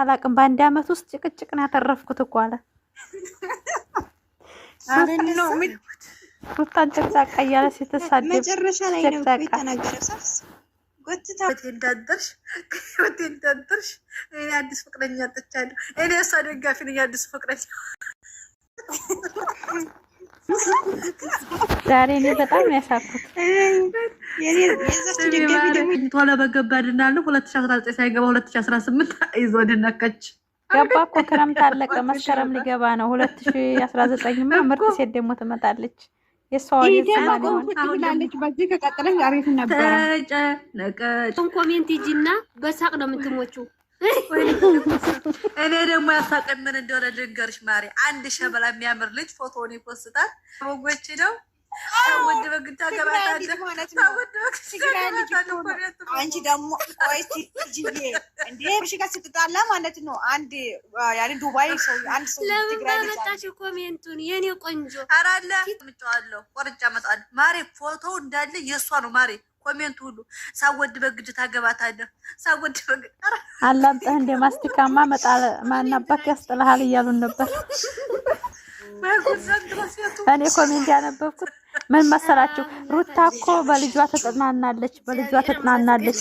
አላቅም በአንድ አመት ውስጥ ጭቅጭቅ ነው ያተረፍኩት እኮ አለ ሩታን ጨቅጫቃ እያለ ሲተሳደብ መጨረሻ ላይ ነው የተናገረው ሳስ ጎትታ ወቴንዳደርሽ እኔ አዲስ ፍቅረኛ አጥቻለሁ እኔ እሷ ደጋፊ ነኝ አዲስ ፍቅረኛ ዛሬ እኔ በጣም ያሳኩት የዛች ደጋፊ ደግሞ ቶሎ በገባድናለ 2019 ሳይገባ 2018 ይዞ ደነከች ገባ እኮ ክረምት አለቀ መስከረም ሊገባ ነው 2019 ማ ምርጥ ሴት ደግሞ ትመጣለች የሷው የሰማን ትላለች በዚህ ከቀጠለች አሪፍ ነበር ተጨነቀች ኮሜንት ይጂና በሳቅ ነው የምትሞቹው እኔ ደግሞ ያሳቀኝ ምን እንደሆነ ልንገርሽ ማሪ አንድ ሸበላ የሚያምር ልጅ ፎቶውን ይፖስታል ወጎች ነው ወንድ በግታ ገባታለ አንቺ ደግሞ ወይስ ጂጂ እንዴ ብሽጋ ስትጣላ ማለት ነው አንድ ያኔ ዱባይ ሰው አንድ ሰው ትግራይ ልጅ ለማመጣሽ ኮሜንቱን የኔ ቆንጆ አራለ ምጫዋለሁ ቆርጫ መጣል ማሪ ፎቶው እንዳለ የሷ ነው ማሪ ኮሜንቱ ሁሉ ሳወድ በግድ ታገባታለ ሳወድ በግድ አላምጠህ እንደ ማስቲካማ መጣል ማናባክ ያስጥልሃል እያሉን ነበር እኔ ኮሜንት ያነበብኩት ምን መሰላችሁ ሩታ እኮ በልጇ ተጠናናለች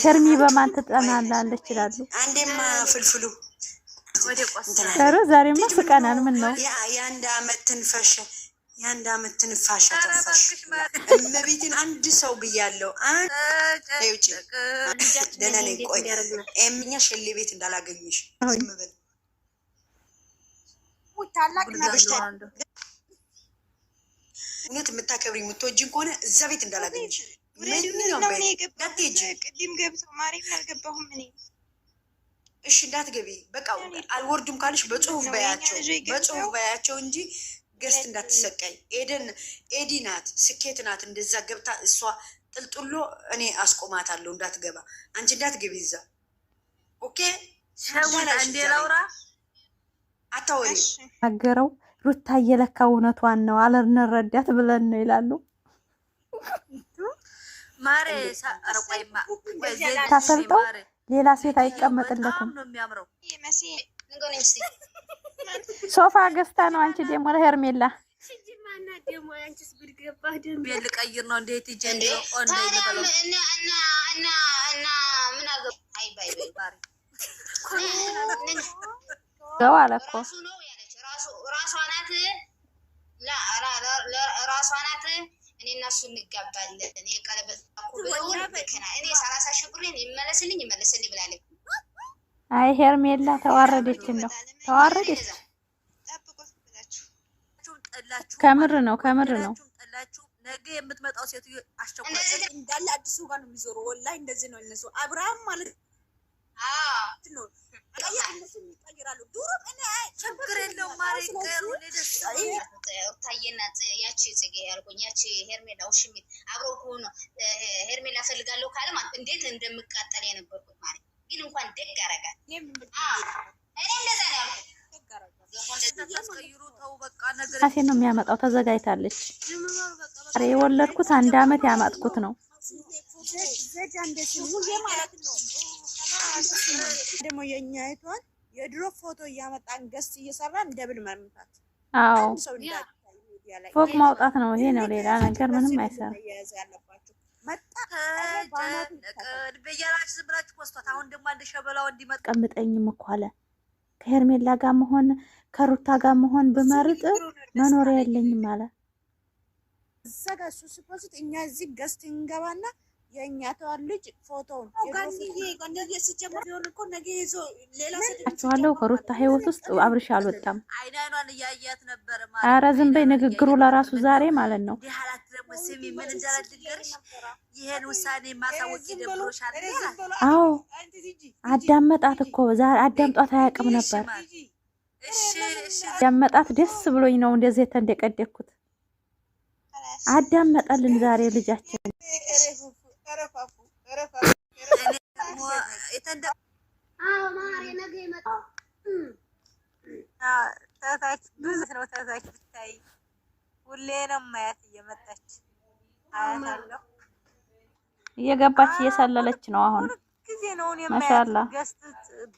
ሸርሚ በማን ተጠናናለች ይላሉ አንዴማ ፍልፍሉ ወደ ቆስ ዛሬማ ስቀናል ምን ነው የአንድ አመት ትንፋሽ ተፈሽ እመቤቴን አንድ ሰው ብያለሁ አይውጪ ደነኔ ቆይ እምኛ ሸሌ ቤት እንዳላገኝሽ ዝምበል ታላቅ ነብሽታ እውነት የምታከብሪ የምትወጂን ከሆነ እዛ ቤት እንዳላገኝሽ ቅድም ገብተው ማርያም አልገባሁም እኔ እሺ እንዳትገቢ በቃ አልወርድም ካልሽ በጽሁፍ በያቸው እንጂ ገስት እንዳትሰቃይ ኤዲ ናት ስኬት ናት እንደዛ ገብታ እሷ ጥልጥሎ እኔ አስቆማታለሁ እንዳትገባ አንቺ እንዳትገቢ እዛ ኦኬ ሸውላ እንደ ላውራ አታወሪ አገረው ሩታ እየለካ እውነቷን ነው አለርነረዳት ብለን ነው ይላሉ ማሬ ሳረቆይማ ታሰልጠው ሌላ ሴት አይቀመጥለትም ነው የሚያምረው ሶፋ ገዝታ ነው አንቺ ደግሞ ለሄርሜላ ሲጂማና ደግሞ አንቺስ ብድገባ ደም ልቀይር ነው እንዴት ይጀንጆ ኦንዴ ይበለው እና ምን አገባ አይ ባይ ባሪ ገው አለኮ ራሷ ናት እኔ እና እሱ እንጋባለን እኔ ቀለበት አቁበው እኔ 30 ሺህ ብር ይመለስልኝ ብላለች አይ ሄርሜላ ተዋረደች ተዋረደች ከምር ነው ጠላችሁ ነገ የምትመጣው ሴትዮ አስቸኳይ እንዳለ አዲሱ ጋር ነው የሚዞሩ ወላሂ እንደዚህ ነው እነሱ አብርሃም ማለት ነው ይቀይራሉ ዱሮ እኔ ችግር የለውም ማለት ቀሩ ለደስ ታየና ያቺ ጽጌ ያልኩኝ ያቺ ሄርሜላ ውሽሚት አብረው ሆኖ ሄርሜላ ፈልጋለሁ ካለ ማለት እንዴት እንደምቃጠል የነበርኩት ማለት ግን እንኳን ደግ ያረጋል እኔ እንደዛ ነው ያልኩት አሴ ነው የሚያመጣው ተዘጋጅታለች አሬ የወለድኩት አንድ አመት ያማጥኩት ነው ደግሞ የኛ አይቷል የድሮ ፎቶ እያመጣን ገስት እየሰራን ደብል መምታት አዎ ፎቅ ማውጣት ነው ይሄ ነው ሌላ ነገር ምንም አይሰራም መጣ በየራስ ዝብራችሁ ፖስቷት አሁን ደግሞ አንድ ሸበላው እንዲመጣ ቀምጠኝም እኮ አለ ከሄርሜላ ጋር መሆን ከሩታ ጋር መሆን በመርጥ መኖሪያ የለኝም አለ ዘጋሱ ሲፖስት እኛ እዚህ ገስት እንገባና የኛ ተዋል ልጅ ፎቶውን አቻለሁ ከሩታ ህይወት ውስጥ አብርሽ አልወጣም አይናኗን እያያት ነበር ማለት ኧረ ዝም በይ ንግግሩ ለራሱ ዛሬ ማለት ነው ዲሃላት ደግሞ ስሚ ምን እንደረድገርሽ ይሄን ውሳኔ ማሳወቅ ይደብሮሻል አዎ አዳመጣት እኮ ዛሬ አዳምጧት አያውቅም ነበር እሺ አዳመጣት ደስ ብሎኝ ነው እንደዚህ ተንደቀደኩት አዳመጣልን ዛሬ ልጃችን እየገባች እየሰለለች ነው አሁን ጊዜ ነው ማሻአላ ገስት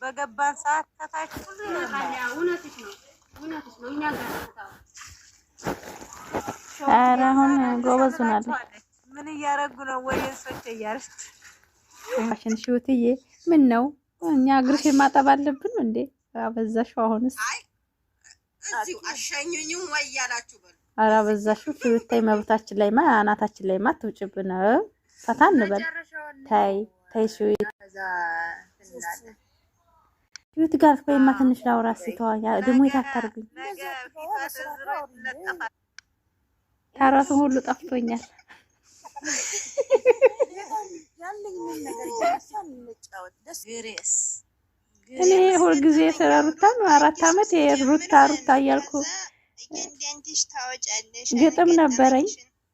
በገባን ሰዓት ተታች ሁሉ እውነትሽ ነው እኛ ጋር ኧረ አሁን ጎበዝ ሆናለች። ምን እያደረጉ ነው? ወይሶች እያርስ ማሽን ሽውትዬ ምን ነው እኛ እግርሽን ማጠብ አለብን እንዴ? አበዛሽው። አሁንስ እዚሁ አሸኙኝም ወይ እያላችሁ በሉ። ኧረ አበዛሽው። ሽውታይ መብታችን ላይ አናታችን ላይ አትውጭብን። ፈታ እንበል። ታይ ሽውት ሽውት ጋር ኮይማ ትንሽ ላውራ ሲተዋኛ ደግሞ የታታርጉኝ ታራቱን ሁሉ ጠፍቶኛል። እኔ ሁልጊዜ ስለ ሩታ ነው 4 አመት ሩታ እያልኩ ግጥም ነበረኝ፣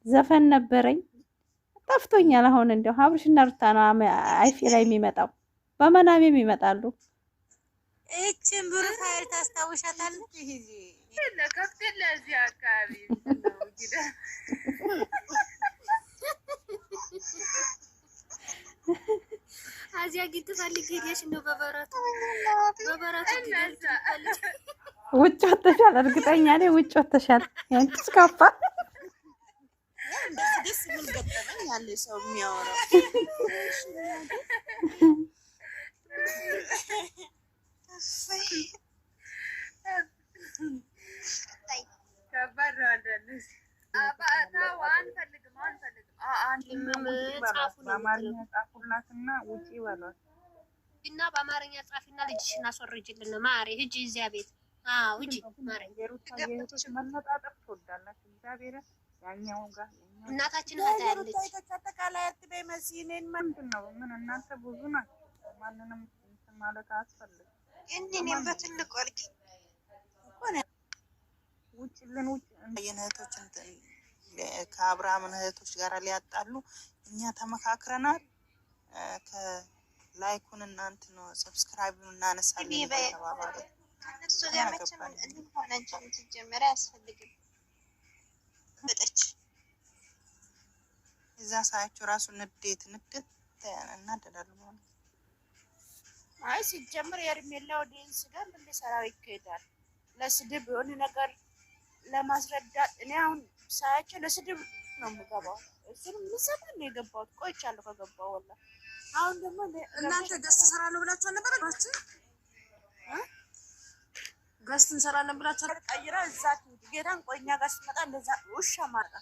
ዘፈን ነበረኝ፣ ጠፍቶኛል። አሁን እንደው አብርሽና ሩታ ነው አይፌ ላይ የሚመጣው፣ በመናሜም ይመጣሉ። እቺን ብሩታይል ታስታውሻታለች? ይሄ ለከፍተን ለዚህ አካባቢ ነው ግዳ አዚያ ግድ ፈልግ ሄደሽ ነው በበረቱ ውጭ ወጥተሻል። እርግጠኛ ነኝ ውጭ ወጥተሻል። ያንቺስ ካፋ ደስ ምን ገጠመኝ ያለ ሰው የሚያወራው ከባድ ነው አይደል? አባታው አንፈልግም ጻፉላትና ውጪ በሏት እና በአማርኛ ጻፊና ልጅሽን አስወርጅልን ማሪ ሂጂ እዚያ ቤት ሂጂ ማሪ የሩታ መለጣጠፍ ትወዳላችሁ። እግዚአብሔር ያኛው ጋር እናታችን ታያለች። ተጠቃላይ አትበይ መስይኔን ምንድን ነው ምን እናንተ ብዙ ናችሁ። ማንንም ማለት አያስፈልግም። እኔም በትልቅ ወርቂ ውጭልን ውጭ የእህቶች ከአብርሃም እህቶች ጋር ሊያጣሉ እኛ ተመካክረናል። ከላይኩን እናንተ ነው ሰብስክራይቡን እናነሳለን ተባባለ። እሱ ጋር መቼም እንሆነ እንጂ ትጀምራ ያስፈልግም በጠች እዛ ሳያቸው ራሱ ንዴት እናደዳሉ ማለት አይ ሲጀምር የእርሜላ ኦዲየንስ ጋር ምን ሊሰራው ይካሄዳል? ለስድብ የሆነ ነገር ለማስረዳት እኔ አሁን ሳያቸው ለስድብ ነው የምገባው። እሱንም ምሰማን ነው የገባሁት። ቆይቻለሁ ከገባሁ ወላ አሁን ደግሞ እናንተ ገስት እንሰራለን ብላችሁ ነበር አባች ገስት እንሰራለን ብላችሁ ቀይራ እዛ ጌታን ቆይኛ ጋር ስትመጣ እንደዛ ውሻ ማጣ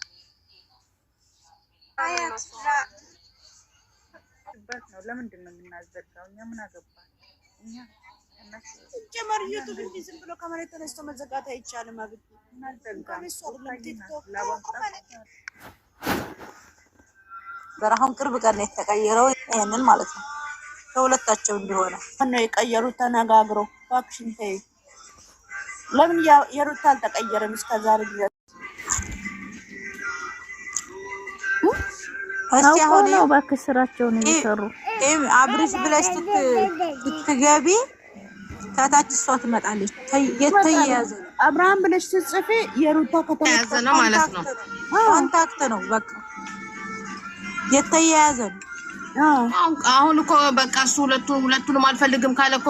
በት ነው። ለምንድን ነው የምናዘጋው? እኛ ምን አገባን? እኛ ጀመር ዩቲዩብ እንዲህ ዝም ብሎ ከመሬት ተነስቶ መዘጋት አይቻልም። አብይ በረሃውን ቅርብ ቀን ነው የተቀየረው። ይሄንን ማለት ነው ከሁለታቸው እንደሆነ ነው የቀየሩት። ተነጋግረው እባክሽን ተይ። ለምን የሩታ አልተቀየረም እስከዛሬ ድረስ? እስቲ አሁን ነው እባክሽ ስራቸውን የሚሰሩ አብርሽ ብለሽ ስትገቢ ከታች እሷ ትመጣለች። የተያያዘ አብርሃም ብለሽ ስትጽፊ የሩታ ከተያያዘ ነው ማለት ነው። ኮንታክት ነው በቃ የተያያዘ ነው። አሁን እኮ በቃ እሱ ሁለቱንም አልፈልግም ካለ እኮ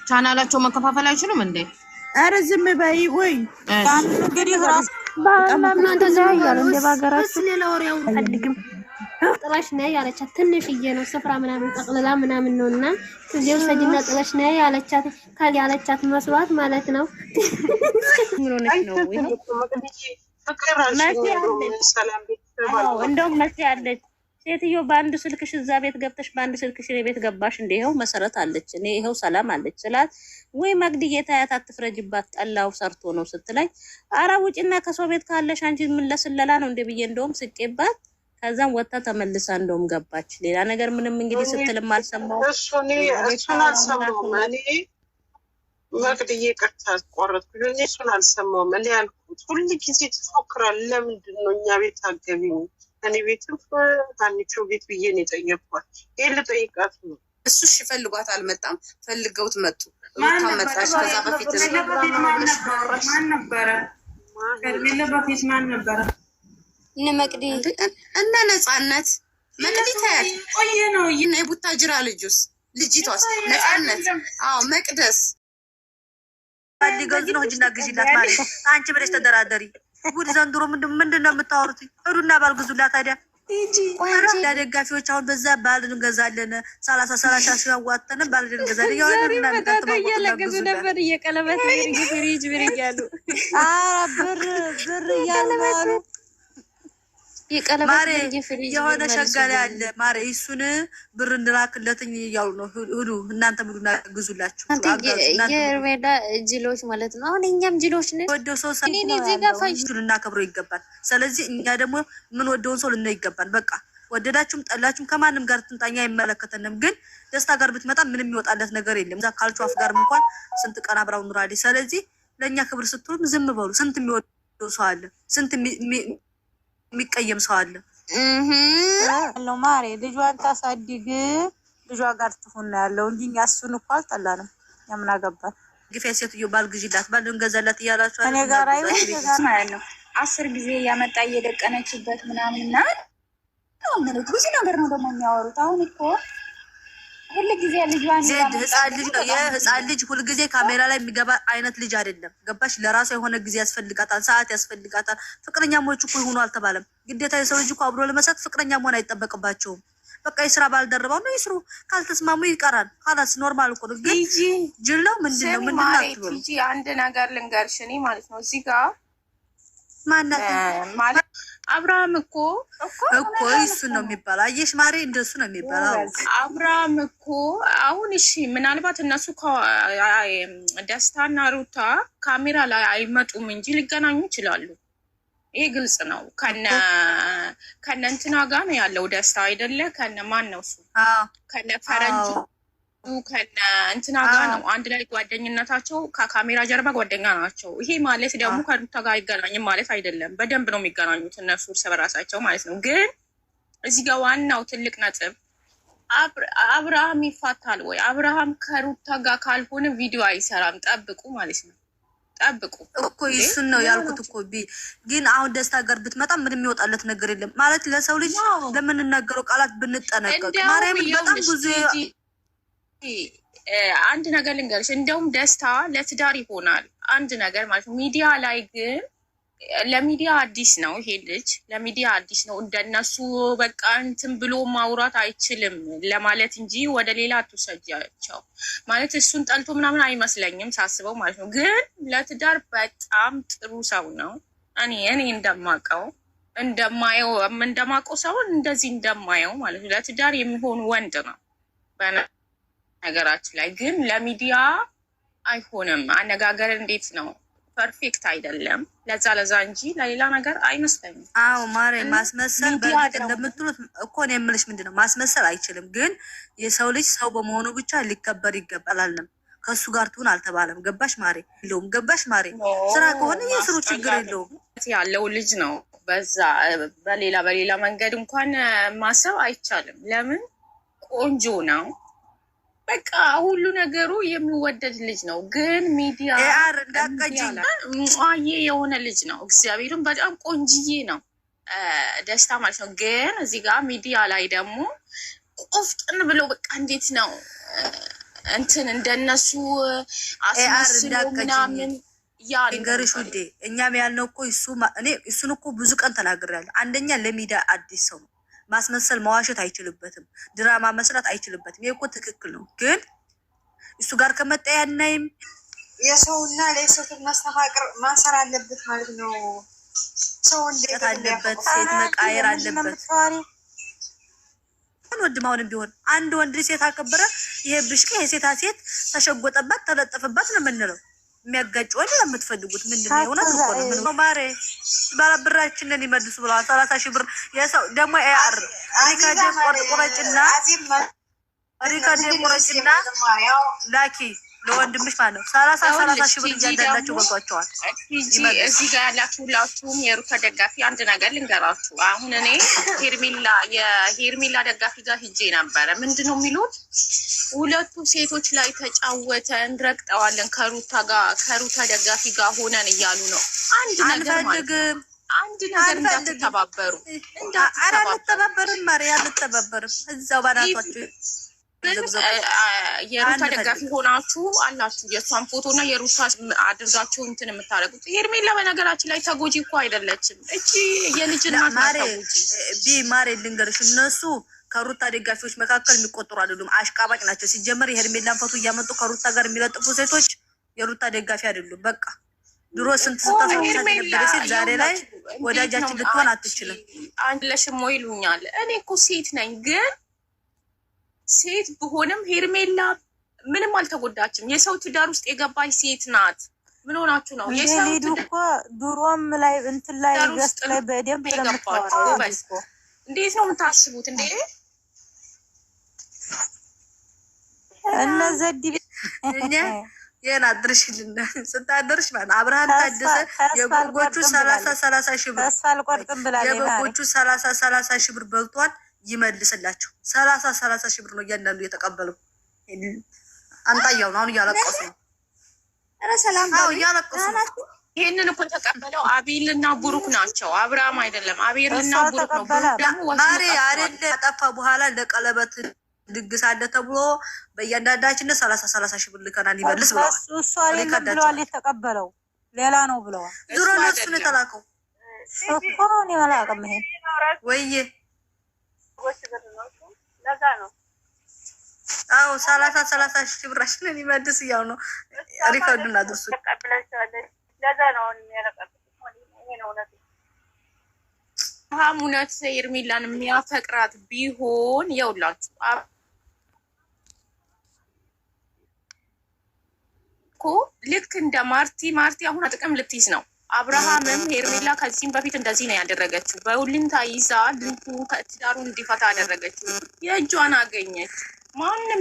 ቻናላቸው መከፋፈል አይችሉም እንዴ? ኧረ ዝም በይ ወይ እንግዲህ ራስ እናንተ ያያለ እንደ ባገራችሁ ሌላ ወሬው ፈልግም ጥላሽ ነይ ያለቻት ትንሽዬ ነው ስፍራ ምናምን ጠቅልላ ምናምን ነውና እዚያው ሰጅና ጥላሽ ነይ ያለቻት ካል ያለቻት መስዋዕት ማለት ነው። ምሮነች ነው ወይ እንደውም መስ ያለች ሴትዮ በአንድ ስልክሽ እዛ ቤት ገብተሽ በአንድ ስልክሽ ቤት ገባሽ እንደ ይሄው መሰረት አለች እኔ ይሄው ሰላም አለች ስላት ወይ መግድዬ ታያት አትፍረጅባት ጠላው ሰርቶ ነው ስትለኝ ኧረ ውጪና ከሰው ቤት ካለሽ አንቺ ምን ለስለላ ነው እንደ ብዬ እንደውም ስቄባት ከዛም ወጣ ተመልሳ እንደውም ገባች። ሌላ ነገር ምንም እንግዲህ ስትልም አልሰማው። እሱን አልሰማውም። እኔ መግድዬ ቀርታ ቆረጥኩ። እሱን አልሰማውም። እኔ ያልኩት ሁሉ ጊዜ ትፎክራለህ። ለምንድን ነው እኛ ቤት አገቢው? እኔ ቤትም ታንቾ ቤት ብዬ ነው የጠየኳት። ይሄ ልጠይቃት ነው። እሱ እሺ ፈልጓት አልመጣም። ፈልገውት መጡ። ሩታ መጣች። ከዛ በፊት ማን ነበረ? ከሌለ በፊት ማን ነበረ? እነ መቅዲ እነ ነፃነት መቅዲ ታያት ቆየ ነው። ይሄ የቡታጅራ ልጁስ ልጅቷስ ነፃነት መቅደስ ሊገዙ ነው ሂጂና ግዢላት ማለት አንቺ ብለሽ ተደራደሪ። ጉድ ዘንድሮ ምንድን ነው የምታወሩት? ሂዱና ባልግዙላት ታዲያ ደጋፊዎች አሁን በዛ ባል እንገዛለን 30 ሺህ አዋጥተን ባል እንገዛለን እያለገዙ ነበር እየቀለበት ፍሪጅ ብር እያሉ ብር እያሉ ማሬ የሆነ ሸጋላ ያለ ማሬ እሱን ብር እንላክለትኝ እያሉ ነው። ሂዱ እናንተ ብሉና ግዙላችሁ። የሜዳ ጅሎች ማለት ነው። አሁን እኛም ጅሎች ነን። ወደው ሰው ልናከብረው ይገባል። ስለዚህ እኛ ደግሞ ምን ወደውን ሰው ልናይ ይገባል። በቃ ወደዳችሁም ጠላችሁም ከማንም ጋር ትንጣኛ አይመለከተንም። ግን ደስታ ጋር ብትመጣ ምንም የሚወጣለት ነገር የለም። እዛ ካልቹ አፍ ጋርም እንኳን ስንት ቀን አብራው ኑራለች። ስለዚህ ለእኛ ክብር ስትሉም ዝም በሉ። ስንት የሚወደው ሰው አለ፣ ስንት የሚቀየም ሰው አለ። ነው ማሬ ልጇን ታሳድግ ልጇ ጋር ትሁን ያለው እንጂ እኛ እሱን እኮ አልጠላንም። የምን አገባን? ግፊያ ሴትዮ ባል ግዢላት ባል እንገዛላት እያላችሁ እኔ ጋር ማለት ነው 10 ጊዜ እያመጣ እየደቀነችበት ምናምን ብዙ ነገር ነው ደግሞ የሚያወሩት። አሁን እኮ ሁሉ ጊዜ ልጇን ህፃን ልጅ ነው። የህፃን ልጅ ሁልጊዜ ካሜራ ላይ የሚገባ አይነት ልጅ አይደለም። ገባሽ? ለራሷ የሆነ ጊዜ ያስፈልጋታል፣ ሰዓት ያስፈልጋታል። ፍቅረኛሞች እኮ ይሆኑ አልተባለም። ግዴታ የሰው ልጅ እኮ አብሮ ለመስራት ፍቅረኛ መሆን አይጠበቅባቸውም። በቃ የስራ ባልደረባው ነው ይስሩ። ካልተስማሙ ይቀራል። ካላስ ኖርማል እኮ ነው። ግን ጅል ነው ምንድን ነው ምንድን ነው? አንድ ነገር ልንገርሽ እኔ ማለት ነው እዚህ ጋር ማናት ማለት አብርሃም እኮ እሱ ነው የሚባለው። አየሽ ማሬ እንደሱ ነው የሚባለው። አብርሃም እኮ አሁን እሺ ምናልባት እነሱ ደስታና ሩታ ካሜራ ላይ አይመጡም እንጂ ሊገናኙ ይችላሉ። ይሄ ግልጽ ነው። ከነ እንትና ጋር ነው ያለው ደስታ አይደለ? ከነ ማን ነው እሱ? ከነ ፈረንጁ ከነ እንትና ጋር ነው አንድ ላይ ጓደኝነታቸው ከካሜራ ጀርባ ጓደኛ ናቸው። ይሄ ማለት ደግሞ ከሩታ ጋር አይገናኝም ማለት አይደለም። በደንብ ነው የሚገናኙት እነሱ እርስ በራሳቸው ማለት ነው። ግን እዚህ ጋር ዋናው ትልቅ ነጥብ አብርሃም ይፋታል ወይ? አብርሃም ከሩታ ጋር ካልሆነ ቪዲዮ አይሰራም። ጠብቁ ማለት ነው። ጠብቁ እኮ እሱን ነው ያልኩት እኮ ግን አሁን ደስታ ጋር ብትመጣ ምንም የሚወጣለት ነገር የለም ማለት ለሰው ልጅ ለምንናገረው ቃላት ብንጠነቀቅ ማርያም በጣም ብዙ አንድ ነገር ልንገርሽ፣ እንደውም ደስታ ለትዳር ይሆናል አንድ ነገር ማለት ነው። ሚዲያ ላይ ግን ለሚዲያ አዲስ ነው ይሄ ልጅ ለሚዲያ አዲስ ነው። እንደነሱ በቃ እንትን ብሎ ማውራት አይችልም ለማለት እንጂ ወደ ሌላ አትውሰጃቸው ማለት እሱን ጠልቶ ምናምን አይመስለኝም ሳስበው ማለት ነው። ግን ለትዳር በጣም ጥሩ ሰው ነው። እኔ እንደማውቀው እንደማውቀው ሰው እንደዚህ እንደማየው ማለት ነው። ለትዳር የሚሆን ወንድ ነው ነገራችን ላይ ግን ለሚዲያ አይሆንም። አነጋገር እንዴት ነው ፐርፌክት አይደለም። ለዛ እንጂ ለሌላ ነገር አይመስለኝም። አዎ ማሬ ማስመሰል በእርግጥ እንደምትሉት እኮ ነው የምልሽ። ምንድን ነው ማስመሰል አይችልም። ግን የሰው ልጅ ሰው በመሆኑ ብቻ ሊከበር ይገባላልም። ከእሱ ጋር ትሁን አልተባለም። ገባሽ ማሬ? የለውም ገባሽ ማሬ? ስራ ከሆነ የስሩ ችግር የለውም። ያለው ልጅ ነው። በሌላ መንገድ እንኳን ማሰብ አይቻልም። ለምን ቆንጆ ነው። በቃ ሁሉ ነገሩ የሚወደድ ልጅ ነው። ግን ሚዲያ ሟዬ የሆነ ልጅ ነው። እግዚአብሔርን በጣም ቆንጅዬ ነው ደስታ ማለት ነው። ግን እዚህ ጋር ሚዲያ ላይ ደግሞ ቆፍጥን ብሎ በቃ እንዴት ነው እንትን እንደነሱ አስመስሎ ምናምን ንገርሽ ውዴ። እኛም ያልነው እኮ እሱን እኮ ብዙ ቀን ተናግሬያለሁ። አንደኛ ለሚዲያ አዲስ ሰው ነው። ማስመሰል መዋሸት አይችልበትም። ድራማ መስራት አይችልበትም። ይሄ እኮ ትክክል ነው። ግን እሱ ጋር ከመጣ ያናይም የሰውና ለሴት መስተፋቅር ማሰር አለበት ማለት ነው። ሰው እንዴት አለበት ሴት መቃየር አለበት። ወንድም አሁንም ቢሆን አንድ ወንድ ሴት አከበረ ይሄ ብሽቅ የሴታ ሴት ተሸጎጠባት ተለጠፈባት ነው የምንለው። የሚያጋጭ ወንድ ለምትፈልጉት ምንድነው? እውነት እኮ ነው። ምን ነው ማሬ ባለብራችንን ይመልሱ ብለዋል። 30 ሺህ ብር የሰው ደግሞ ሪካርድ ቆረጭና ላኪ ለወንድምሽ ማለት ነው። 30 ሺህ ብር እያንዳንዳቸው ወጥቷቸዋል። እዚህ ጋር ያላችሁ ሁላችሁም የሩታ ደጋፊ አንድ ነገር ልንገራችሁ። አሁን እኔ የሄርሜላ ደጋፊ ጋር ሂጄ ነበረ። ምንድን ነው የሚሉት? ሁለቱ ሴቶች ላይ ተጫወተ እንረግጠዋለን ከሩታ ደጋፊ ጋር ሆነን እያሉ ነው። አንድ ነገር እንዳትተባበሩ አንተባበርም ማሪ አንተባበርም። እዛው ባናቷችሁ የሩታ ደጋፊ ሆናችሁ አላችሁ የእሷን ፎቶ እና የሩታ አድርጋችሁ እንትን የምታደርጉት። ሄርሜላ በነገራችን ላይ ተጎጂ እኮ አይደለችም። እቺ የልጅ እናት ማሬ ልንገርሽ፣ እነሱ ከሩታ ደጋፊዎች መካከል የሚቆጠሩ አይደሉም፣ አሽቃባጭ ናቸው። ሲጀመር የሄርሜላን ፎቶ እያመጡ ከሩታ ጋር የሚለጥፉ ሴቶች የሩታ ደጋፊ አይደሉም። በቃ ድሮ ስንት ነበረ ሴት ዛሬ ላይ ወዳጃችን ልትሆን አትችልም። አንለሽም ወይ ይሉኛል። እኔ እኮ ሴት ነኝ፣ ግን ሴት ብሆንም ሄርሜላ ምንም አልተጎዳችም። የሰው ትዳር ውስጥ የገባች ሴት ናት። ምን ሆናችሁ ነው? የሰው እኮ ድሮም ላይ እንትን ላይ ገስት ላይ በደንብ ለምታወራ እንዴት ነው የምታስቡት እንዴ? እነዘዲ የና ድርሽልና ስታደርሽ ማለት አብርሃም ታደሰ የጎጎቹ 30 ሺህ ብር ተስፋ አልቆርጥም ብላ የጎጎቹ 30 ሺህ ብር በልቷል። ይመልስላቸው። 30 ሺህ ብር ነው እያንዳንዱ የተቀበለው። አንጣያው ነው አሁን እያለቀሱ ነው። እያለቀሱ ነው። ይሄንን እኮ ተቀበለው አቤልና ቡሩክ ናቸው፣ አብርሃም አይደለም። አቤልና ቡሩክ ነው። ደግሞ ማሪ አይደለ አጠፋ በኋላ ለቀለበት ድግስ አለ ተብሎ በእያንዳንዳችን 30 ሺህ ብር ልከናል ይመልስ ብለዋል። እሱ አይደለም ብለዋል የተቀበለው ሌላ ነው ብለዋል። ዙሮ ለሱ ነው የተላከው እኮ ነው ያላቀም ይሄ ወይዬ ለዛ ነው። አዎ 30 ሺህ ብር አሽነን ይመልስ ያው ነው ሪከርዱን አድርሱ። ለዛ ነው የሚያለቀቁት። ይሄ ነው እውነት። እውነት ሄርሜላን የሚያፈቅራት ቢሆን የውላችሁ እኮ ልክ እንደ ማርቲ አሁን ጥቅም ልትይዝ ነው። አብርሃምም ሄርሜላ ከዚህም በፊት እንደዚህ ነው ያደረገችው። በውልንታ ይዛ ልንቱ ከትዳሩን እንዲፈታ ያደረገችው የእጇን አገኘች። ማንም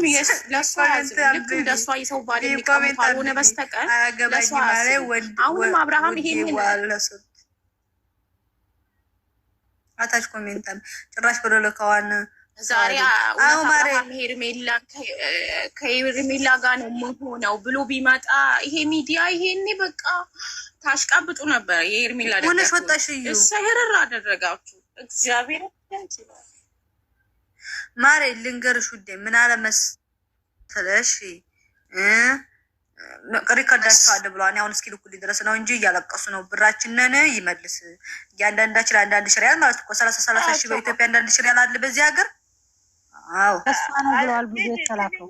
ለእሷ ያዝም። ልክ እንደሷ የሰው ባል የሚቀሙ ካልሆነ በስተቀር ለእሷ ያዝም። አሁንም አብርሃም ይሄንን አታች ኮሜንታም ጭራሽ ብሎ ለካዋን ዛሬ አብርሃም ከሄርሜላ ጋር ነው የምሆነው ብሎ ቢመጣ ይሄ ሚዲያ ይሄኔ በቃ ታሽቃብጡ ነበር። የሄርሜላ ሆነሽ ወጣሽ እዩ ሰህረር አደረጋችሁ። እግዚአብሔር ማሬ ልንገርሽ ውዴ ምን አለ መሰለሽ ሪከርዳቸው አለ ብለዋል። አሁን እስኪ ልኩልኝ ድረስ ነው እንጂ እያለቀሱ ነው። ብራችንን ይመልስ እያንዳንዳችን አንዳንድ ሺህ ሪያል ማለት እኮ 30 ሺህ በኢትዮጵያ አንዳንድ ሺህ ሪያል አለ በዚህ ሀገር። አዎ እሷ ነው ብለዋል። ብዙ የተላከው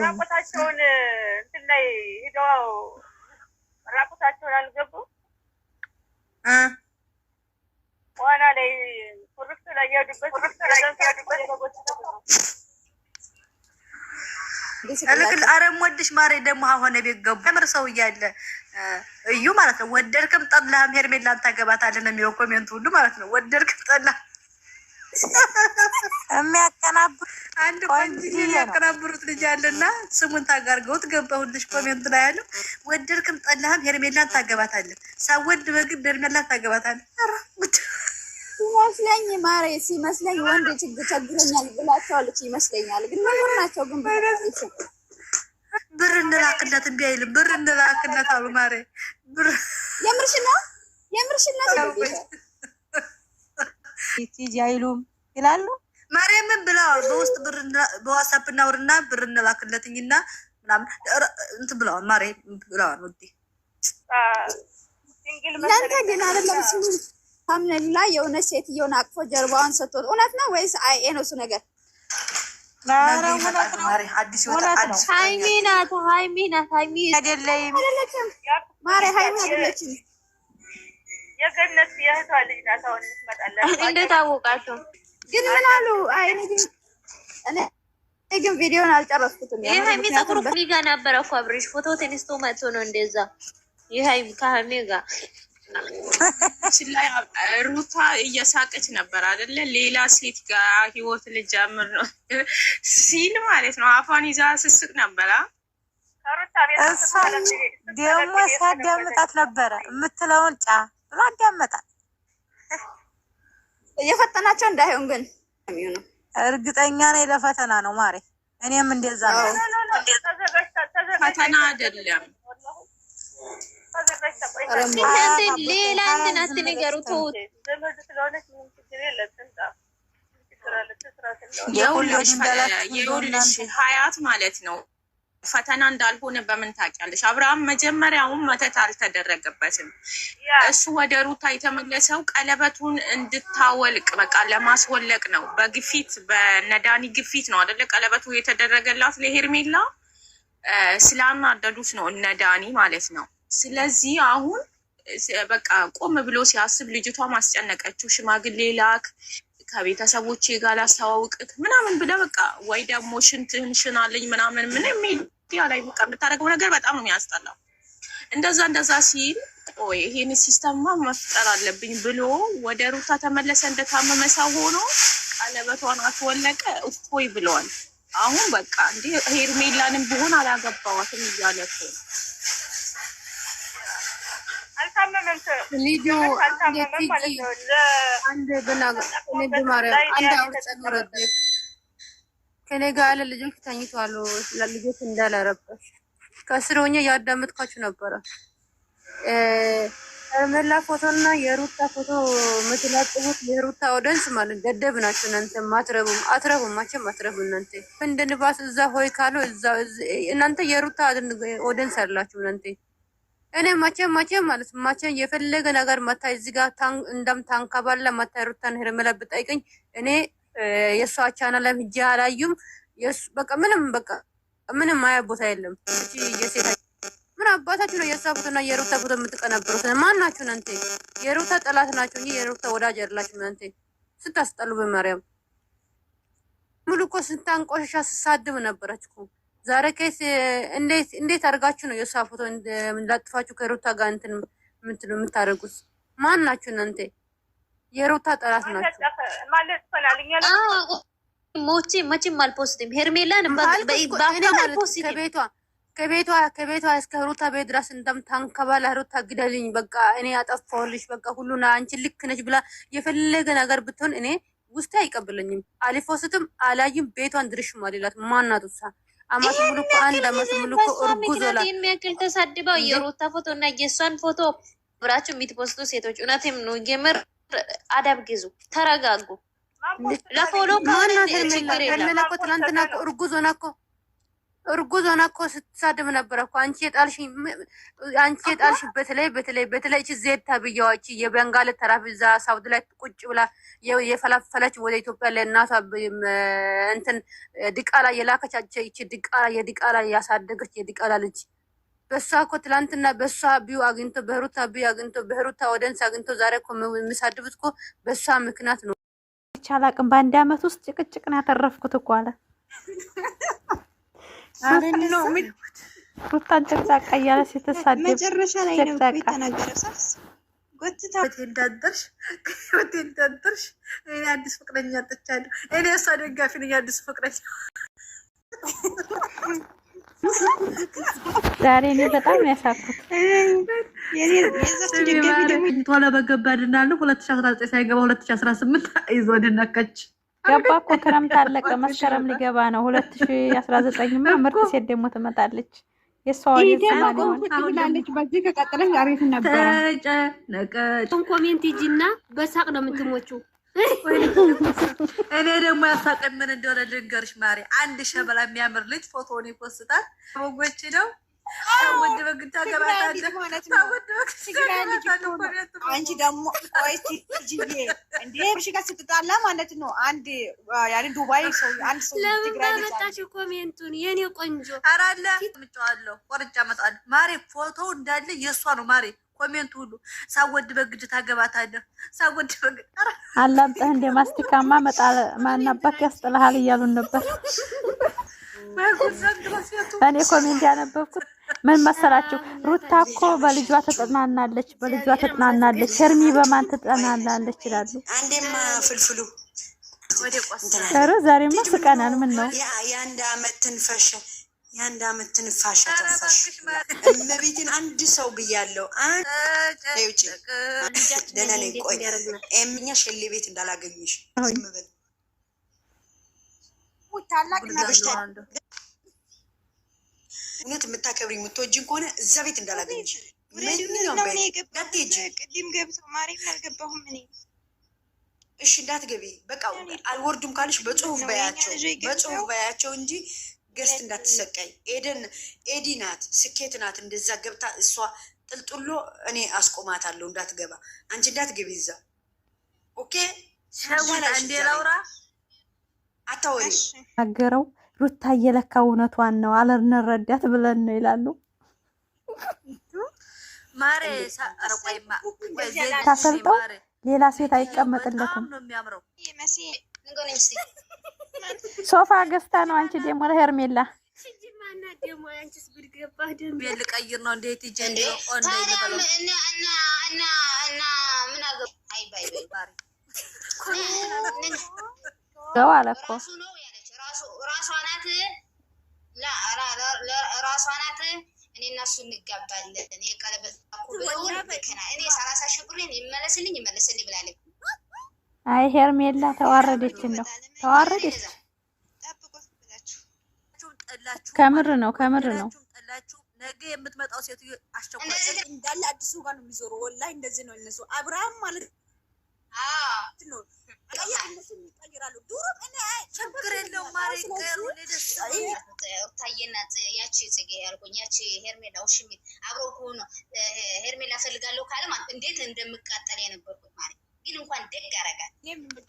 ራቆታቸውን እንትን ላይ ሄደው ራቆታቸውን አልገቡ ዋና ላይ ቁርጥ ላይ ያዱበት እልክል አረም ወድሽ ማሬ ደግሞ አሁን ቤት ገቡ ምር ሰው እያለ እዩ ማለት ነው። ወደድክም ጠላህም ሄርሜላን ታገባታለህ ነው የሚለው ኮሜንት ሁሉ ማለት ነው። ወደድክም ጠላህ የሚያቀናብር አንድ ቆንጆ የሚያቀናብሩት ልጅ አለና ስሙን ታጋርገውት ገባሁልሽ ኮሜንት ላይ ያለው ወደድክም ጠላህም ሄርሜላን ታገባታለህ። ሳወድ በግድ ሄርሜላን ታገባታለህ። ሲመስለኝ ማሬ ሲመስለኝ ወንድ ችግረኛል ብላቸዋለች ይመስለኛል። ግን ምን ናቸው ግን ብር እንላክለት እምቢ አይልም። ብር እንላክለት አሉ ማሬ ብር የምርሽና ቲጂ አይሉም ይላሉ። ማርያምን ብለዋል። በውስጥ ብር በዋትስአፕ እናውርና ብር እንላክለትኝና ምናምን እንትን ብለዋል። ማሬ ብለዋል። ወዲ እናንተ ግን አይደለም ስሙ ታምነል ላይ የሆነ ሴትዮን አቅፎ ጀርባዋን ሰጥቶ እውነት ነው ወይስ አይ ነው እሱ ነገር? ሃይሚ ናት አይደለም ማሬ ሃይሚ አይደለችም። የገነት የእህቷ ልጅ ናት። አሁን ትመጣለች። እንዴት አወቃችሁ? ግን ምን አሉ? አይ እኔ ግን ቪዲዮን አልጨረስኩትም። ይሄ ሃይሚ ፀጉር እኮ ሊጋ ነበረ እኮ አብሬሽ ፎቶ ተነስቶ መጥቶ ነው እንደዛ። ይሄ ሃይሚ ከሃይሚ ጋር ላይ ሩታ እየሳቀች ነበር አይደለ? ሌላ ሴት ጋር ህይወት ልጀምር ነው ሲል ማለት ነው። አፏን ይዛ ስስቅ ነበረ። እሷ ደግሞ ሲያዳምጣት ነበረ የምትለውን ጫ ብሎ አዳመጣት። እየፈተናቸው እንዳይሆን ግን እርግጠኛ ነኝ ለፈተና ነው ማሬ። እኔም እንደዛ ነው። ፈተና አይደለም ሌላ እንትን አትንገሩ ተውት። የውልሽ ሀያት ማለት ነው ፈተና እንዳልሆነ በምን ታውቂያለሽ? አብርሃም መጀመሪያውን መተት አልተደረገበትም። እሱ ወደ ሩታ የተመለሰው ቀለበቱን እንድታወልቅ በቃ ለማስወለቅ ነው። በግፊት በነዳኒ ግፊት ነው አይደለ? ቀለበቱ የተደረገላት ለሄርሜላ ስላናደዱት ነው እነዳኒ ማለት ነው። ስለዚህ አሁን በቃ ቆም ብሎ ሲያስብ ልጅቷ ማስጨነቀችው፣ ሽማግሌ ላክ ከቤተሰቦቼ ጋር ላስተዋውቅክ ምናምን ብለ በቃ ወይ ደግሞ ሽንትህን ሽናለኝ ምናምን ምንም ሚዲያ ላይ በቃ የምታደርገው ነገር በጣም ነው የሚያስጠላው። እንደዛ ሲል ቆይ ይሄን ሲስተማ መፍጠር አለብኝ ብሎ ወደ ሩታ ተመለሰ። እንደታመመ ሰው ሆኖ ቀለበቷን አትወለቀ እፎይ ብለዋል። አሁን በቃ እንዴ ሄርሜላንም ቢሆን አላገባዋትም እያለ እኮ ከኔ ጋር ያለ ልጆች ተኝቷሉ። ለልጆች እንዳላረበሽ ከስር ሆኜ ያዳመጥኳችሁ ነበረ። ሄርሜላ ፎቶና የሩታ ፎቶ የምትላጥፉት የሩታ ኦዲየንስ ማለት ገደብ ናቸው እናንተ። አትረቡም፣ መቼም አትረቡ እናንተ። እንደ ንባስ እዛ ሆይ ካሉ እዛ እናንተ የሩታ ኦዲየንስ አላችሁ እናንተ። እኔ መቼም ማለት መቼም የፈለገ ነገር መታ እዚህ ጋር እንደም ታንከባላ መታ ሩታን ሄርሜላ ብጠይቀኝ እኔ የሷ ቻናል ላይ ሂጄ አላዩም። በቃ ምንም ማያ ቦታ የለም። እቺ የሴታ ምን አባታችሁ ነው የሷ ፎቶና የሩታ ፎቶ የምትቀናበሩት? ማን ናችሁ እናንተ? የሩታ ጠላት ናችሁ እንጂ የሩታ ወዳጅ አይደላችሁ እናንተ። ስታስጠሉ በማርያም ሙሉ እኮ ስታንቆሻሻ ስሳድብ ነበረች እኮ። ዛሬ ከስ እንዴት አድርጋችሁ ነው የሷ ፎቶ ላጥፋችሁ ከሩታ ጋር እንትን የምታደርጉት? ማን ናችሁ እናንተ? የሩታ ጠላት ናችሁ ማለት ሆናልኛ ነው። ሞቼ መቼም አልፖስትም ሄርሜላን ከቤቷ እስከ ሩታ ቤት ድረስ እንደምታንከባላ ሩታ ግደልኝ፣ በቃ እኔ አጠፋሁልሽ፣ በቃ ሁሉና አንቺ ልክ ነች ብላ የፈለገ ነገር ብትሆን እኔ ውስጤ አይቀበለኝም። አልፎስትም አላይም። ቤቷን ድርሽ ማሊላት ማናት እሷ? አማት ሙሉ እኮ አንድ አመት ሙሉ እኮ እርጉዝ ሆና የሚያክል ተሳድበው የሩታ ፎቶ እና የሷን ፎቶ ብራችሁ የምትፖስቱ ሴቶች እውነትም ነው የምር አዳብ ግዙ፣ ተረጋጉ። ለፎሎ ከሆነ ችግር የለም። ትናንትና እኮ እርጉዝ ሆና እኮ ስትሳደብ ነበረ እኮ። አንቺ የጣልሽ በተለይ እቺ ዜድ ተብያዋች የቤንጋል ተራፊዛ ሳውዲ ላይ ቁጭ ብላ የፈለፈለች ወደ ኢትዮጵያ ለእናቷ እንትን ድቃላ የላከቻቸው እቺ የድቃላ ያሳደገች የድቃላ ልጅ በሷ እኮ ትላንትና በሷ ቢዩ አግኝቶ በሩታ ኦዲየንስ አግኝቶ ዛሬ እኮ የሚሳድቡት እኮ በሷ ምክንያት ነው። ይቻላልም በአንድ አመት ውስጥ ጭቅጭቅ ነው ያተረፍኩት እኮ አለ። ሩታን ጨቅጫቃ እያለ ስትሳደብ መጨረሻ ላይ ነው የተናገረው። ሳስ ጎትታ እንዳደርሽ እኔ አዲስ ፍቅረኛ አጥቻለሁ። እኔ እሷ ደጋፊ ነኝ። አዲስ ፍቅረኛ ዛሬ እኔ በጣም ያሳኩት የዛች ደጋፊ ደግሞ ቶሎ በገባድና ነው 2019 ሳይገባ 2018 ይዞ ደናቀች። ገባ እኮ ክረምት አለቀ፣ መስከረም ሊገባ ነው 2019ማ ምርጥ ሴት ደግሞ ትመጣለች። የሷው ይደናለች። በዚህ ከቀጠለች አሪፍ ነበር። ተጨነቀች። ኮሜንት ሂጂና በሳቅ ነው የምትሞቹ። እኔ ደግሞ ያሳቀኝ ምን እንደሆነ ልንገርሽ ማሪ። አንድ ሸበላ የሚያምር ልጅ ፎቶውን ይፖስታል። ወጎች ነው ወንድ በግዳ ገባታለ አንቺ ደግሞ ቆይቲ ጂዬ እንዴ ብሽ ጋር ስትጣላ ማለት ነው። አንድ ያኔ ዱባይ ሰው አንድ ሰው ትግራይ ልጅ ለማመጣሽ ኮሜንቱን የኔ ቆንጆ አራለ ምጫዋለሁ ቆርጫ መጣል ማሪ። ፎቶው እንዳለ የሷ ነው ማሪ። ኮሜንቱ ሁሉ ሳወድ በግድ ታገባታለህ፣ ሳወድ በግድ አላምጠህ እንደ ማስቲካማ መጣል ማናባክ ያስጥልሃል እያሉን ነበር። እኔ ኮሜንት ያነበብኩት ምን መሰላችሁ? ሩታ እኮ በልጇ ተጠናናለች፣ ሄርሚ በማን ተጠናናለች ይላሉ። አንዴማ ፍልፍሉ ኧረ ዛሬማ ስቀናል። ምን ነው የአንድ አመት ትንፋሽ ተፋሽ። እመቤቴን አንድ ሰው ብያለሁ። ውጭ ደህና ነኝ። ቆይ ኤምኛ ሸሌ ቤት እንዳላገኝሽ ዝም በል። ታላቅ ነብሽ እውነት የምታከብሪ የምትወጂን ከሆነ እዛ ቤት እንዳላገኝሽ። ቅድም ገብተው ማርያምን አልገባሁም እኔ እሺ እንዳትገቢ በቃ አልወርዱም ካለሽ በጽሁፍ በያቸው እንጂ ገስት እንዳትሰቀይ። ኤዲ ናት ስኬት ናት እንደዛ ገብታ እሷ ጥልጥሎ እኔ አስቆማታለሁ እንዳትገባ። አንቺ እንዳትገቢ እዛ ኦኬ። እንዴ ላውራ አታወሪ አገረው ሩታ እየለካ እውነቷን ነው አለንረዳት ብለን ነው ይላሉ። ማሬ ታሰልጠው ሌላ ሴት አይቀመጥለትም። ሶፋ ገዝታ ነው። አንቺ ደግሞ ለሄርሜላ ልቀይር ነው እንዴት ይጀንዶ ገው አለ እኮ ራሷ ናት። እኔ እና እሱ እንጋባለን። የቀለበት እኔ 30 ሺህ ብር ይመለስልኝ ብላለች። አይ ሄርሜላ ተዋረደችን ነው ተዋረደች። ከምር ነው ነገ የምትመጣው ሴትዮ አስቸኳይ እንዳለ አዲሱ ጋር ነው የሚዞሩ። ወላሂ እንደዚህ ነው እነሱ አብርሃም ማለት ነው። ይቀይራሉ። ዱሮ ችግር የለውም ማለት ታየና ያቺ ጽጌ ያልኩኝ ያቺ ሄርሜላ ውሽሚት አብረው ከሆነ ሄርሜላ ፈልጋለሁ ካለ ማለት እንዴት እንደምቃጠል የነበርኩት ማለት ግን እንኳን ደግ ያረጋል። እኔ እንደዛ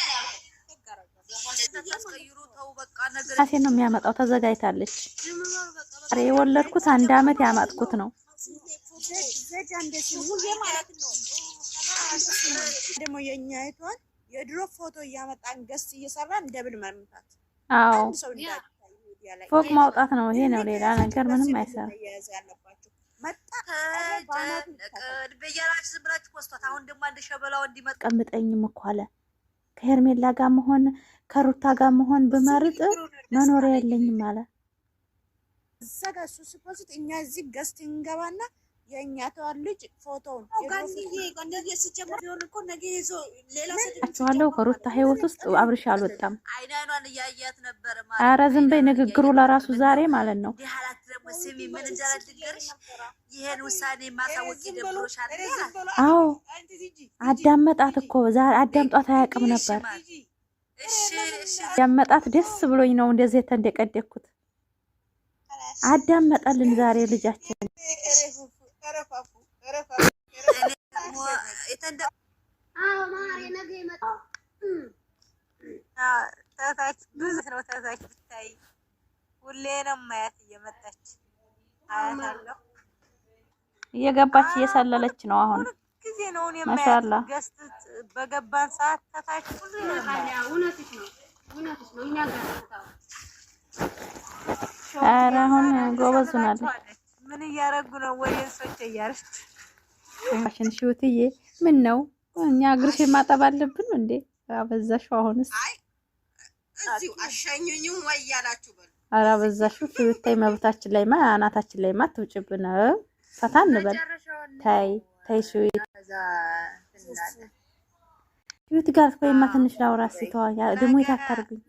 ነው ያልኩት። ራሴ ነው የሚያመጣው። ተዘጋጅታለች። ኧረ የወለድኩት 1 አመት ያማጥኩት ነው። ደግሞ የኛ አይቷን የድሮ ፎቶ እያመጣን ገስት እየሰራን እንደብል መምታት። አዎ ፎቅ ማውጣት ነው። ይሄ ነው ሌላ ነገር ምንም አይሰራም። ቀምጠኝም እኮ አለ ከሄርሜላ ጋር መሆን ከሩታ ጋር መሆን በመርጥ መኖሪያ የለኝም አለ። እዛ ጋር እሱ ሲፖስት እኛ እዚህ ገስት እንገባና የኛ ተዋል ልጅ ፎቶውን አቻለሁ። ከሩታ ህይወት ውስጥ አብርሽ አልወጣም። ኧረ ዝም በይ። ንግግሩ ለራሱ ዛሬ ማለት ነው። አዎ አዳመጣት እኮ ዛሬ አዳምጧት አያውቅም ነበር። አዳመጣት ደስ ብሎኝ ነው እንደዚህ የተንደቀደኩት። አዳመጠልን ዛሬ ልጃችን። እየገባች እየሰለለች ነው አሁን። ማሻአላ በገባን ሰዓት ተታች ኧረ አሁን ጎበዝ ሆናለች። ምን እያረጉ ነው? ወይንሶች እያረች ማሽን ሽውትዬ ምን ነው እኛ እግርሽ ማጠብ አለብን እንዴ? አበዛሽው። አሁንስ እዚሁ አሻኙኝ ወይ ያላችሁ በሉ። ኧረ አበዛሽው። ሽውታይ መብታችን ላይ አናታችን ላይ አትውጭብን። ፈታ እንበል። ታይ ሽውት ሽውት ጋር ቆይማ ትንሽ ላውራ ሲተዋያ ደሞ ይታታርጉኝ።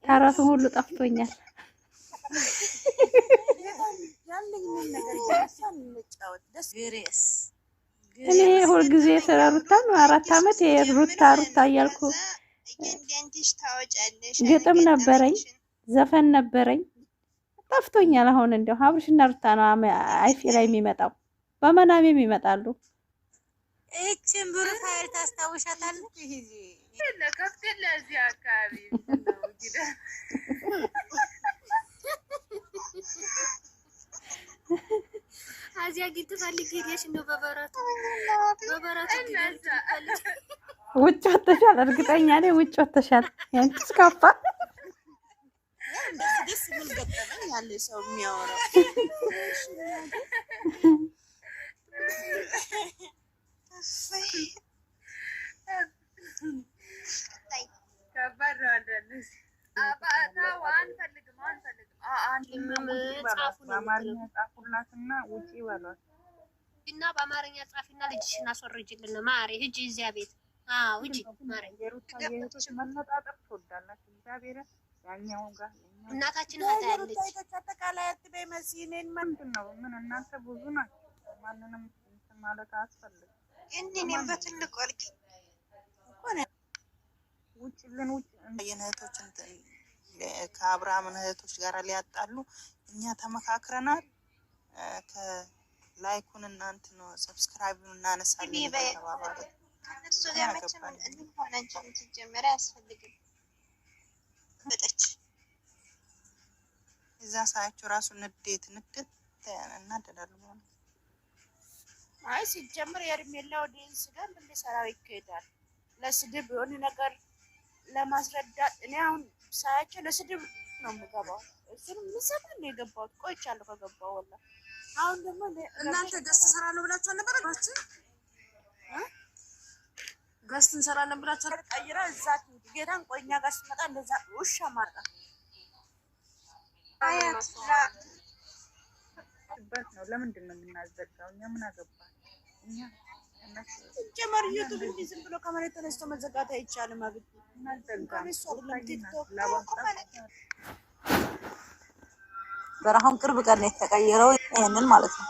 ታራቱ ሁሉ ጠፍቶኛል። እኔ ሁልጊዜ ስለ ሩታ ነው 4 አመት ሩታ እያልኩ ግጥም ነበረኝ፣ ዘፈን ነበረኝ፣ ጠፍቶኛል። አሁን እንደው አብርሽና ሩታ ነው አይፌ ላይ የሚመጣው፣ በመናቤም ይመጣሉ። እቺን ብሩፋይል ታስታውሻታለች? ከፍተኛ ለዚህ አካባቢ ነው ጊዳ አዚያ ግን ትፈልጊያለሽ ነው በበረቱ ውጭ ወጥተሻል። እርግጠኛ ነኝ ውጭ ወጥተሻል። ያንቺስ ካፋ ደስ ምን ገጠመኝ ያለ ሰው የሚያወራው ከባድ ነው አይደል? አባታው አንፈልግም በአማርኛ ጻፉላትና ውጪ በሏት እና በአማርኛ ጻፊና ልጅሽን አስወርጅልን ማሬ። ሂጂ እዚያ ቤት ሂጂ ማሬ። የሩታ መነጣጠር ትወዳላችሁ። እግዚአብሔር ያኛው ጋር እናታችን ታያለች። አጠቃላይ አትበይ መስይኔን ምንድን ነው? ምን እናንተ ብዙ ናችሁ። ማንንም ማለት አስፈልግ እኔም በትልቁ አልክ ውጭልን ውጭ የእህቶች ከአብርሃም እህቶች ጋር ሊያጣሉ እኛ ተመካክረናል። ከላይኩን እናንተ ነው ሰብስክራይቡን እናነሳለን ተባባለ። እሱ ጋር መቼም እንሆን እንጂ ትጀመረ ያስፈልግም በጠች እዛ ሳያቸው ራሱ ንዴት እናደዳሉ ማለት አይ ሲጀምር የእርሜላ ኦዲየንስ ጋር ምን ሊሰራው ይካሄዳል? ለስድብ የሆነ ነገር ለማስረዳት እኔ አሁን ሳያቸው ለስድብ ነው የምገባው። እሱንም ምሰማን ነው የገባሁት። ቆይቻለሁ ከገባሁ ወላ አሁን ደግሞ እናንተ ገስት ሰራለሁ ብላችሁ ነበር አባችሁ ገስት እንሰራለን ብላችሁ ቀይራ እዛ ጌታን ቆይኛ ጋር ስትመጣ እንደዛ ውሻ ማጣ ነው። ለምንድን ነው የምናዘጋው? እኛ ምን አገባን? እኛ ጀመር ዩቲዩብ እንዲህ ዝም ብሎ ከመሬት ተነስቶ መዘጋት አይቻልም። አብይ በራሁን ቅርብ ቀን ነው የተቀየረው። ይሄንን ማለት ነው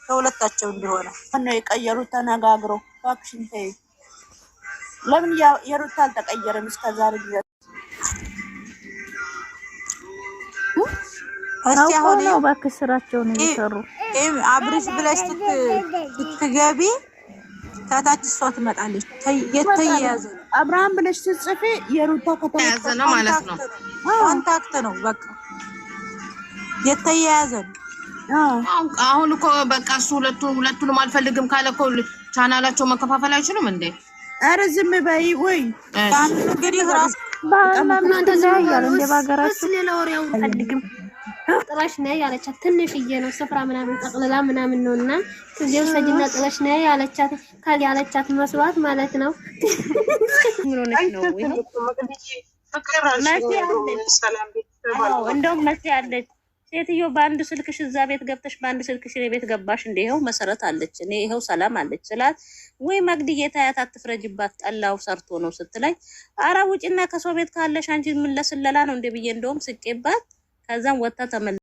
ከሁለታቸው እንደሆነ ነው የቀየሩት። ተነጋግረው እባክሽን ተይ። ለምን የሩታ አልተቀየረም እስከዛሬ ድረስ? እስቲ አሁን ነው እባክሽ ስራቸውን እየሰሩ አብርሽ ብለሽ ስትገቢ ታታች እሷ ትመጣለች። የተያያዘ አብርሃም ብለሽ ስትጽፊ የሩታ ከተያያዘ ነው ማለት ነው። ኮንታክት ነው በቃ የተያያዘ ነው። አሁን እኮ በቃ እሱ ሁለቱንም አልፈልግም ካለ እኮ ቻናላቸው መከፋፈል አይችሉም እንዴ? ኧረ ዝም በይ ወይ እንግዲህ ራስ ባናንተ ያያል እንደ ባገራችሁ ሌላ ወሬ አልፈልግም። ጥላሽ ነይ ያለቻት ትንሽዬ ነው ስፍራ ምናምን ጠቅልላ ምናምን ነውና ከዚያው ሰጅና ጥላሽ ነይ ያለቻት ካል ያለቻት መስዋዕት ማለት ነው። ምን ሆነሽ ነው ወይ ነው እንደውም መሲ አለች ሴትዮ በአንድ ስልክሽ እዛ ቤት ገብተሽ በአንድ ስልክሽ ቤት ገባሽ እንደ ይኸው መሰረት አለች እኔ ይኸው ሰላም አለች ስላት ወይ መግድዬ ታያት አትፍረጅባት ጠላው ሰርቶ ነው ስትለኝ ኧረ ውጪና ከሰው ቤት ካለሽ አንቺ ምን ለስለላ ነው እንደ ብዬ እንደውም ስቄባት ከዛም ወጣ ተመለ